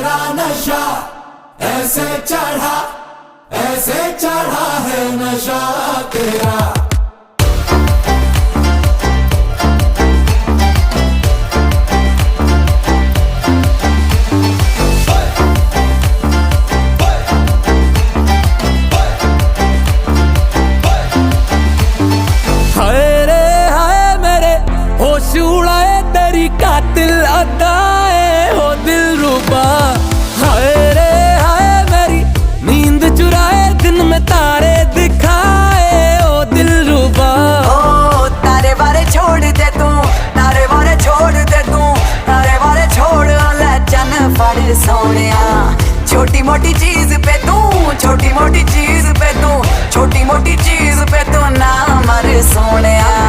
तेरा नशा ऐसे चढ़ा है नशा तेरा। कातिल अदाए हो दिलरुबा, हाय रे हाय मेरी नींद चुराए दिन में तारे दिखाए ओ दिलरुबा। ओ तारे बारे छोड़ दे तू, तारे बारे छोड़ दे तू, तारे बारे छोड़ ले चन फड़ सोनिया। छोटी मोटी चीज पे तू, छोटी मोटी चीज पे तू, छोटी मोटी चीज पे तू ना मर सोनिया।